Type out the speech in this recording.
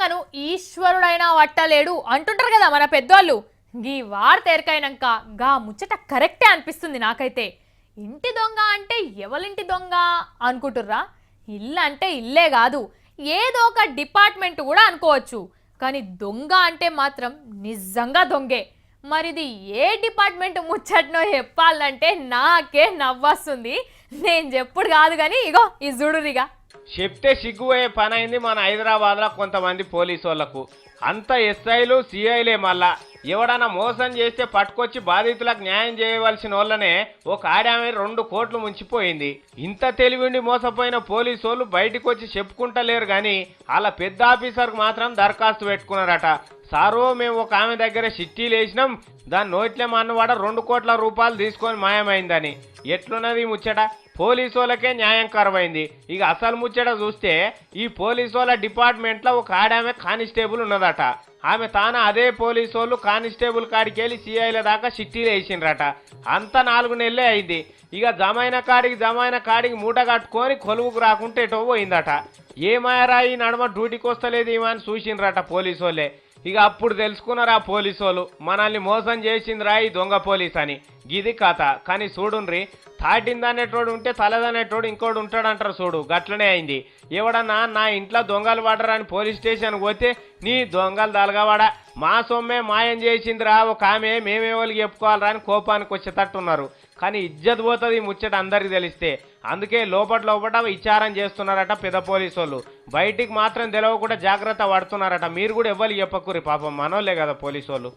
దొంగను ఈశ్వరుడైనా వట్టలేడు అంటుంటారు కదా మన పెద్దోళ్ళు. గీ వార్త ఎరకైనాక గా ముచ్చట కరెక్టే అనిపిస్తుంది నాకైతే. ఇంటి దొంగ అంటే ఎవరింటి దొంగ అనుకుంటుర్రా? ఇల్లు అంటే ఇల్లే కాదు, ఏదో ఒక డిపార్ట్మెంట్ కూడా అనుకోవచ్చు. కానీ దొంగ అంటే మాత్రం నిజంగా దొంగే. మరిది ఏ డిపార్ట్మెంట్ ముచ్చట్నో చెప్పాలంటే నాకే నవ్వొస్తుంది. నేను చెప్పుడు కాదు కానీ ఇగో ఈ జుడురిగా చెప్తే సిగ్గుపోయే పని అయింది మన హైదరాబాద్లో కొంతమంది పోలీసు వాళ్ళకు. అంత ఎస్ఐలు సిఐలే. మళ్ళా ఎవడన్నా మోసం చేస్తే పట్టుకొచ్చి బాధితులకు న్యాయం చేయవలసిన వాళ్ళనే ఒక ఆడామె 2 కోట్లు ముంచిపోయింది. ఇంత తెలివిండి మోసపోయిన పోలీసు వాళ్ళు బయటకు వచ్చి చెప్పుకుంటలేరు కానీ వాళ్ళ పెద్ద ఆఫీసర్కు మాత్రం దరఖాస్తు పెట్టుకున్నారట. సారో మేము ఒక ఆమె దగ్గర చిట్టీలు వేసినాం, దాని నోట్లే మన్నవాడ 2 కోట్ల రూపాయలు తీసుకొని మాయమైందని. ఎట్లున్నది ముచ్చట? పోలీసు వాళ్ళకే న్యాయం కరువైంది. ఇక అసలు ముచ్చట చూస్తే ఈ పోలీసు వాళ్ళ డిపార్ట్మెంట్లో ఒక ఆడామె కానిస్టేబుల్ ఉన్నదట. ఆమె తాను అదే పోలీసు వాళ్ళు కానిస్టేబుల్ కాడికి వెళ్ళి సిఐల దాకా చిట్టీలు వేసిండ్రట. అంతా 4 నెలలే అయింది. ఇక జమైన కాడికి మూట కట్టుకొని కొలువుకు రాకుంటే ఎటో పోయిందట. ఏమాయరా ఈ నడమ డ్యూటీకి వస్తలేదు ఏమని చూసిండ్రట పోలీసు వాళ్ళే. ఇక అప్పుడు తెలుసుకున్నారు ఆ పోలీసు వాళ్ళు మనల్ని మోసం చేసిందిరా ఈ దొంగ పోలీస్ అని. గిది కథ. కానీ చూడుండ్రి, తాటిందనేటోడు ఉంటే తలదనేటోడు ఇంకోటి ఉంటాడంటారు చూడు, గట్లనే అయింది. ఎవడన్నా నా ఇంట్లో దొంగలు పడరని పోలీస్ స్టేషన్కి పోతే నీ దొంగలు తలగవాడా మా సొమ్మే మాయం చేసిందిరా ఒక ఆమె, మేమేవాళ్ళకి చెప్పుకోవాలరా అని కోపానికి వచ్చేటట్టున్నారు. కానీ ఇజ్జత్ పోతుంది ముచ్చట అందరికి తెలిస్తే. అందుకే లోపల విచారం చేస్తున్నారట పెద్ద పోలీసు వాళ్ళు. బయటికి మాత్రం తెలవకుండా జాగ్రత్త పడుతున్నారట. మీరు కూడా ఎవ్వరికి చెప్పకుర్రి, పాపం మనోళ్ళే కదా పోలీసు వాళ్ళు.